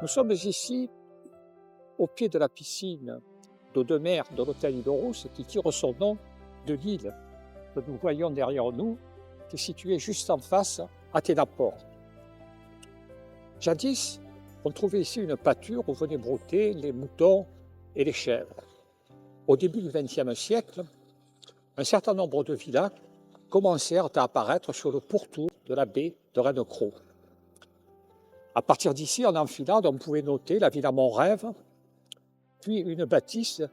Nous sommes ici au pied de la piscine d'eau de mer de l'hôtel Île-de-Rousse qui tire son nom de l'île que nous voyons derrière nous, qui est située juste en face à Ténaport. Jadis, on trouvait ici une pâture où venaient brouter les moutons et les chèvres. Au début du XXe siècle, un certain nombre de villas commencèrent à apparaître sur le pourtour de la baie de Renecroc. À partir d'ici, en enfilade, on pouvait noter la villa Montrève, puis une bâtisse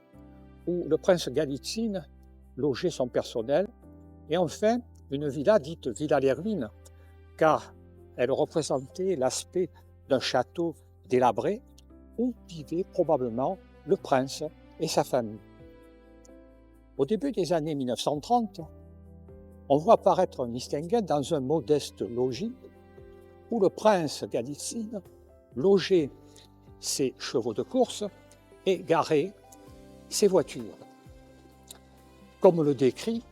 où le prince Galitzine logeait son personnel, et enfin une villa dite Villa les Ruines, car elle représentait l'aspect d'un château délabré où vivait probablement le prince et sa famille. Au début des années 1930, on voit apparaître un Mistinguett dans un modeste logis où le prince Galitzine logeait ses chevaux de course et garait ses voitures. Comme le décrit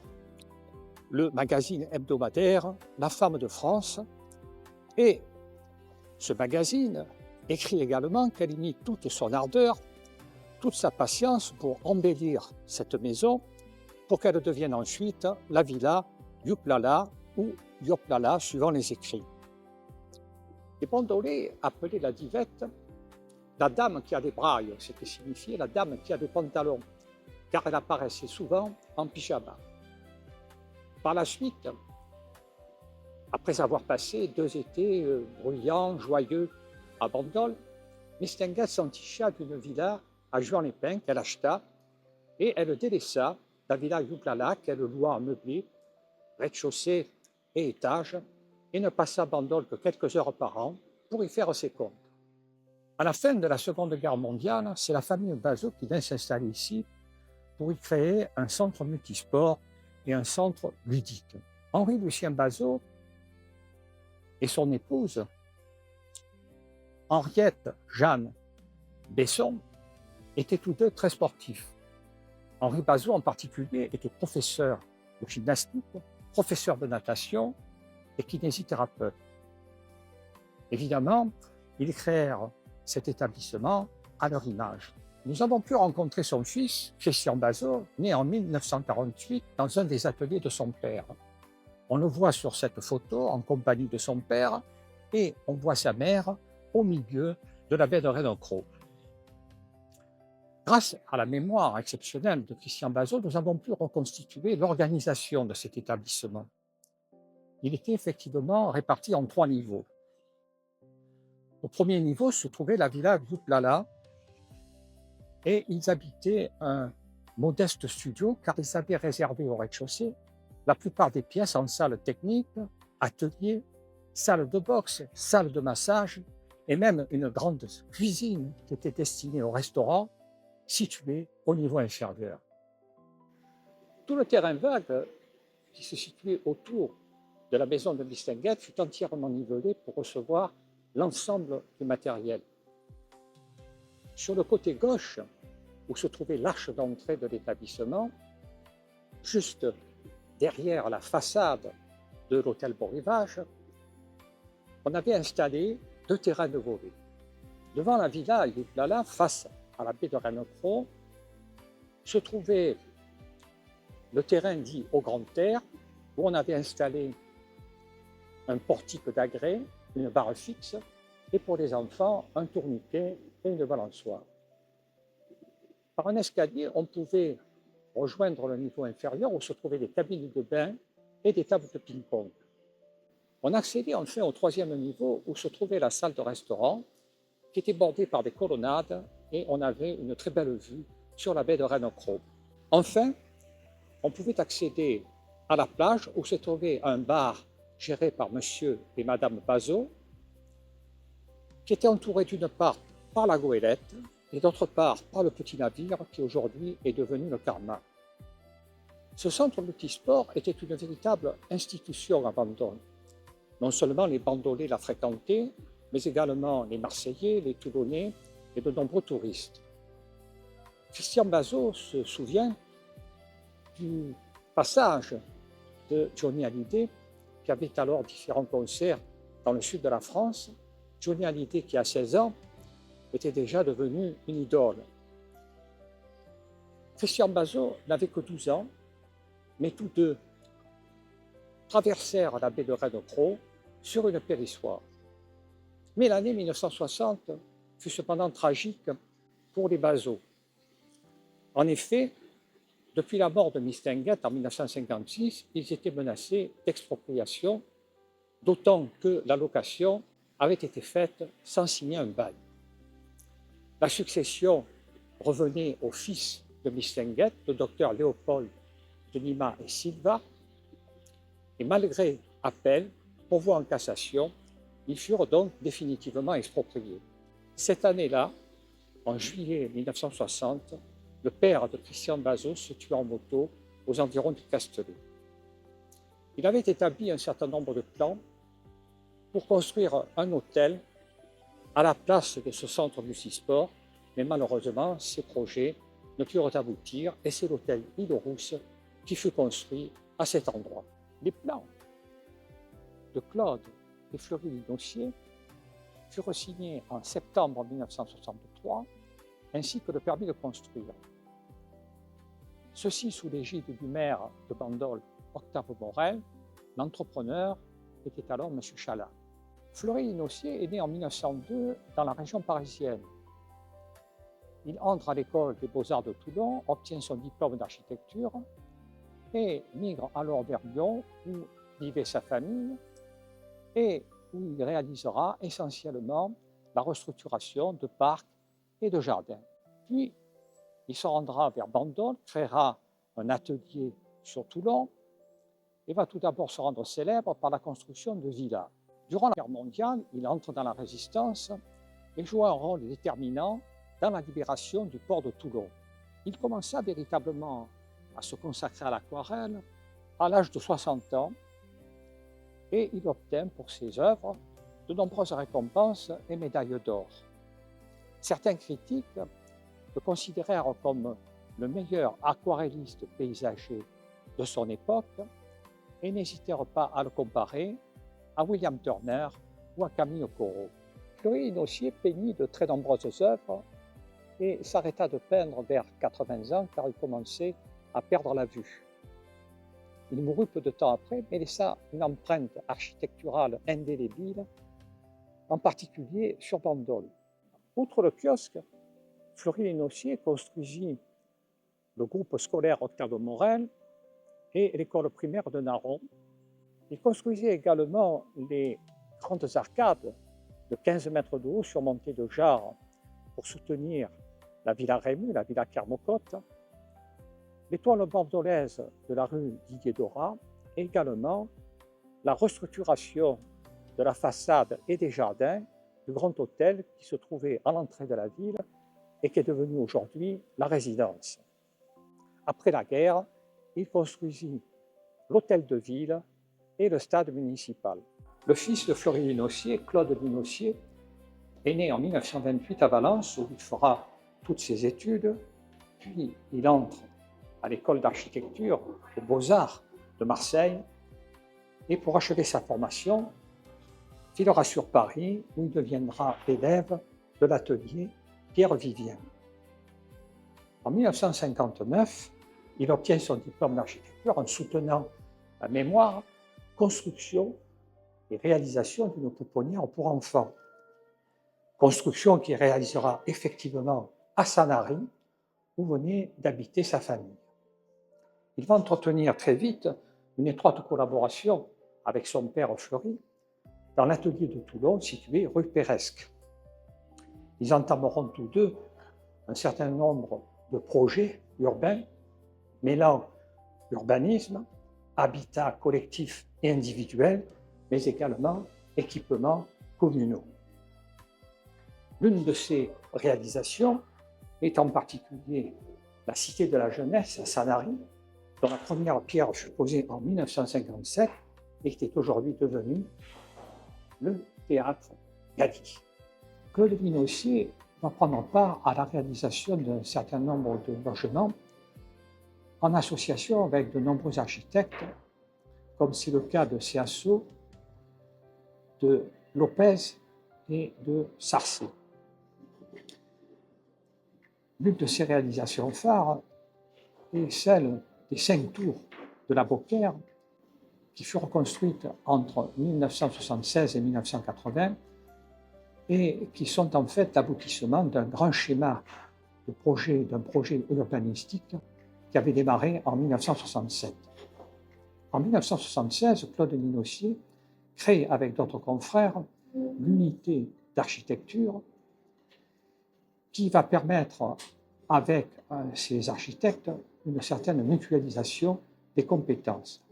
le magazine hebdomadaire La Femme de France, et ce magazine écrit également qu'elle y mit toute son ardeur, toute sa patience pour embellir cette maison pour qu'elle devienne ensuite la villa Youplala ou Yoplala suivant les écrits. Les Bandolais appelaient la divette la dame qui a des brailles, c'était signifié la dame qui a des pantalons, car elle apparaissait souvent en pyjama. Par la suite, après avoir passé 2 étés bruyants, joyeux à Bandol, Mistinguett s'enticha d'une villa à Juan-les-Pins qu'elle acheta et elle délaissa la villa Youplala qu'elle loua en meublé, rez-de-chaussée et étage, et ne passa à Bandol que quelques heures par an pour y faire ses comptes. À la fin de la Seconde Guerre mondiale, c'est la famille Bazot qui vient s'installer ici pour y créer un centre multisport et un centre ludique. Henri-Lucien Bazot et son épouse, Henriette Jeanne Besson, étaient tous deux très sportifs. Henri Bazot en particulier était professeur de gymnastique, professeur de natation et kinésithérapeute. Évidemment, ils créèrent cet établissement à leur image. Nous avons pu rencontrer son fils, Christian Bazot, né en 1948 dans un des ateliers de son père. On le voit sur cette photo en compagnie de son père et on voit sa mère au milieu de la baie de Renecroc. Grâce à la mémoire exceptionnelle de Christian Bazot, nous avons pu reconstituer l'organisation de cet établissement. Il était effectivement réparti en 3 niveaux. Au premier niveau se trouvait la villa Youplala et ils habitaient un modeste studio car ils avaient réservé au rez-de-chaussée la plupart des pièces en salle technique, atelier, salle de boxe, salle de massage et même une grande cuisine qui était destinée au restaurant située au niveau inférieur. Tout le terrain vague qui se situait autour de la maison de Mistinguett fut entièrement nivelé pour recevoir l'ensemble du matériel. Sur le côté gauche, où se trouvait l'arche d'entrée de l'établissement, juste derrière la façade de l'hôtel Beau Rivage, on avait installé 2 terrains de volley. Devant la villa Youplala, face à la baie de Renecroc, se trouvait le terrain dit au grand air, où on avait installé un portique d'agrès, une barre fixe, et pour les enfants, un tourniquet et une balançoire. Par un escalier, on pouvait rejoindre le niveau inférieur où se trouvaient des cabines de bain et des tables de ping-pong. On accédait enfin au 3e niveau où se trouvait la salle de restaurant qui était bordée par des colonnades et on avait une très belle vue sur la baie de Renecroc. Enfin, on pouvait accéder à la plage où se trouvait un bar géré par monsieur et madame Bazot qui était entouré d'une part par la goélette et d'autre part par le petit navire qui aujourd'hui est devenu le Karma. Ce centre multisport était une véritable institution à Bandol. Non seulement les Bandolais la fréquentaient, mais également les Marseillais, les Toulonnais et de nombreux touristes. Christian Bazot se souvient du passage de Johnny Hallyday, qui avait alors différents concerts dans le sud de la France. Johnny Hallyday, qui a 16 ans, était déjà devenu une idole. Christian Bazot n'avait que 12 ans, mais tous deux traversèrent la baie de Rhénecroc sur une périssoire. Mais l'année 1960 fut cependant tragique pour les Bazot. En effet, depuis la mort de Mistinguett en 1956, ils étaient menacés d'expropriation, d'autant que la location avait été faite sans signer un bail. La succession revenait au fils de Mistinguett, le docteur Léopold de Lima et Silva, et malgré appel, pourvoi en cassation, ils furent donc définitivement expropriés. Cette année-là, en juillet 1960, le père de Christian Bazot se tua en moto aux environs du Castellet. Il avait établi un certain nombre de plans pour construire un hôtel à la place de ce centre multisport, mais malheureusement, ces projets ne purent aboutir et c'est l'hôtel Île-Rousse qui fut construit à cet endroit. Les plans de Claude et Fleury Linossier furent signés en septembre 1963, ainsi que le permis de construire. Ceci sous l'égide du maire de Bandol, Octave Morel. L'entrepreneur était alors M. Chalat. Fleury Linossier est né en 1902 dans la région parisienne. Il entre à l'école des Beaux-Arts de Toulon, obtient son diplôme d'architecture et migre alors vers Lyon où vivait sa famille et où il réalisera essentiellement la restructuration de parcs et de jardins. Puis, il se rendra vers Bandol, créera un atelier sur Toulon et va tout d'abord se rendre célèbre par la construction de villas. Durant la guerre mondiale, il entre dans la résistance et joue un rôle déterminant dans la libération du port de Toulon. Il commença véritablement à se consacrer à l'aquarelle à l'âge de 60 ans et il obtint pour ses œuvres de nombreuses récompenses et médailles d'or. Certains critiques le considérèrent comme le meilleur aquarelliste paysager de son époque et n'hésitèrent pas à le comparer à William Turner ou à Camille Corot. Fleury Linossier peignit de très nombreuses œuvres et s'arrêta de peindre vers 80 ans car il commençait à perdre la vue. Il mourut peu de temps après, mais laissa une empreinte architecturale indélébile, en particulier sur Bandol. Outre le kiosque, Fleury Linossier construisit le groupe scolaire Octave Morel et l'école primaire de Naron. Il construisit également les grandes arcades de 15 mètres de haut surmontées de jarres pour soutenir la Villa Rému, la Villa Kermocotte, les toiles bordolaises de la rue Didier-Dora et également la restructuration de la façade et des jardins du grand hôtel qui se trouvait à l'entrée de la ville et qui est devenu aujourd'hui la résidence. Après la guerre, il construisit l'hôtel de ville et le stade municipal. Le fils de Fleury Linossier, Claude Linossier, est né en 1928 à Valence où il fera toutes ses études, puis il entre à l'école d'architecture aux Beaux-Arts de Marseille et pour achever sa formation, filera sur Paris où il deviendra élève de l'atelier Pierre Vivien. En 1959, il obtient son diplôme d'architecture en soutenant la mémoire, construction et réalisation d'une pouponnière pour enfants. Construction qu'il réalisera effectivement à Sanary, où venait d'habiter sa famille. Il va entretenir très vite une étroite collaboration avec son père Fleury dans l'atelier de Toulon situé rue Péresque. Ils entameront tous deux un certain nombre de projets urbains mêlant urbanisme, habitat collectif et individuel, mais également équipements communaux. L'une de ces réalisations est en particulier la Cité de la Jeunesse à Sanary, dont la première pierre fut posée en 1957 et qui est aujourd'hui devenu le théâtre Galy. Claude Linossier va prendre part à la réalisation d'un certain nombre de logements en association avec de nombreux architectes, comme c'est le cas de Ciasso, de Lopez et de Sarcey. L'une de ses réalisations phares est celle des 5 tours de la Beaucaire, qui furent construites entre 1976 et 1980 et qui sont en fait l'aboutissement d'un grand schéma d'un projet urbanistique qui avait démarré en 1967. En 1976, Claude Linossier crée avec d'autres confrères l'unité d'architecture qui va permettre, avec ces architectes, une certaine mutualisation des compétences.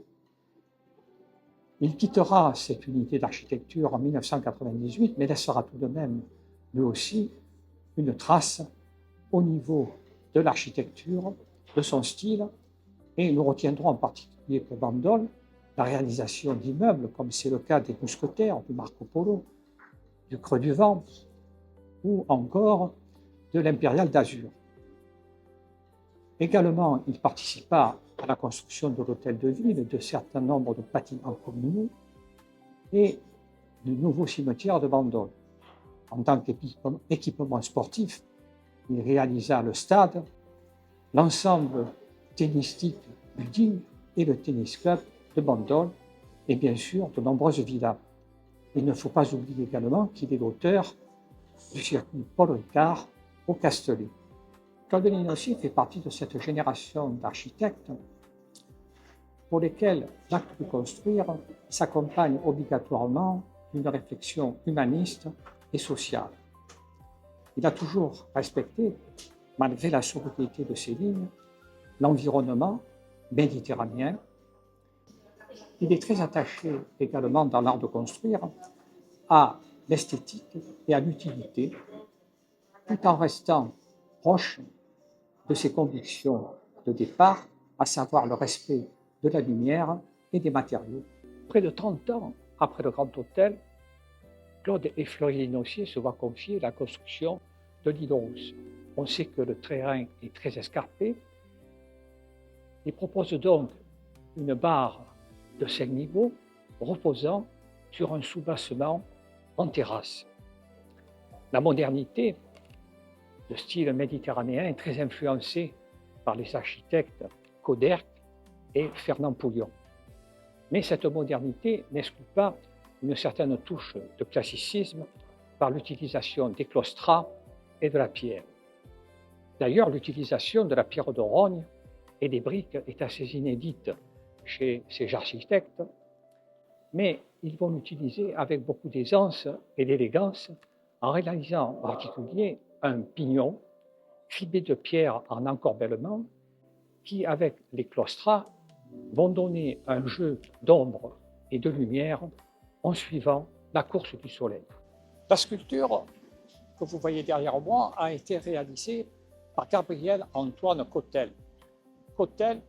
Il quittera cette unité d'architecture en 1998, mais laissera tout de même, lui aussi, une trace au niveau de l'architecture, de son style, et nous retiendrons en particulier pour Bandol la réalisation d'immeubles, comme c'est le cas des Mousquetaires, du Marco Polo, du Creux du Vent, ou encore de l'Impérial d'Azur. Également, il participa à la construction de l'hôtel de ville, de certain nombre de bâtiments communaux et du nouveau cimetière de Bandol. En tant qu'équipement sportif, il réalisa le stade, l'ensemble tennistique building et le tennis club de Bandol et bien sûr de nombreuses villas. Il ne faut pas oublier également qu'il est l'auteur du circuit Paul Ricard au Castellet. Claude Linossier fait partie de cette génération d'architectes pour lesquels l'acte de construire s'accompagne obligatoirement d'une réflexion humaniste et sociale. Il a toujours respecté, malgré la sobriété de ses lignes, l'environnement méditerranéen. Il est très attaché également dans l'art de construire à l'esthétique et à l'utilité, tout en restant proche de ses convictions de départ, à savoir le respect de la lumière et des matériaux. Près de 30 ans après le Grand Hôtel, Claude et Fleury Linossier se voient confier la construction de l'île aux Rousses. On sait que le terrain est très escarpé. Il propose donc une barre de 5 niveaux reposant sur un soubassement en terrasse. La modernité de style méditerranéen est très influencée par les architectes Coderc et Fernand Pouillon. Mais cette modernité n'exclut pas une certaine touche de classicisme par l'utilisation des claustras et de la pierre. D'ailleurs, l'utilisation de la pierre de rogne et des briques est assez inédite chez ces architectes, mais ils vont l'utiliser avec beaucoup d'aisance et d'élégance en réalisant en particulier un pignon criblé de pierres en encorbellement qui, avec les claustras, vont donner un jeu d'ombre et de lumière en suivant la course du soleil. La sculpture que vous voyez derrière moi a été réalisée par Gabriel-Antoine Cotel. Cotel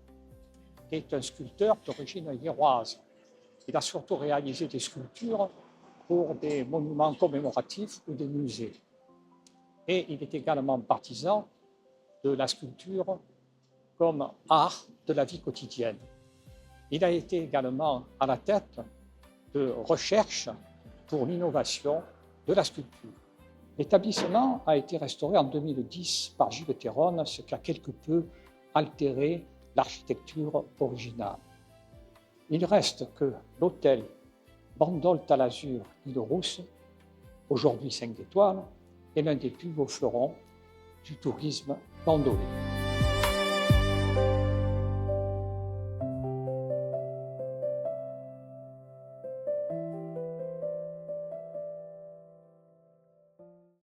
est un sculpteur d'origine hiéroise. Il a surtout réalisé des sculptures pour des monuments commémoratifs ou des musées. Et il est également partisan de la sculpture comme art de la vie quotidienne. Il a été également à la tête de recherches pour l'innovation de la sculpture. L'établissement a été restauré en 2010 par Gilles Théron, ce qui a quelque peu altéré l'architecture originale. Il reste que l'hôtel Bandol-Talazur Île-aux-Rousses, aujourd'hui 5 étoiles, est l'un des plus beaux fleurons du tourisme bandolais.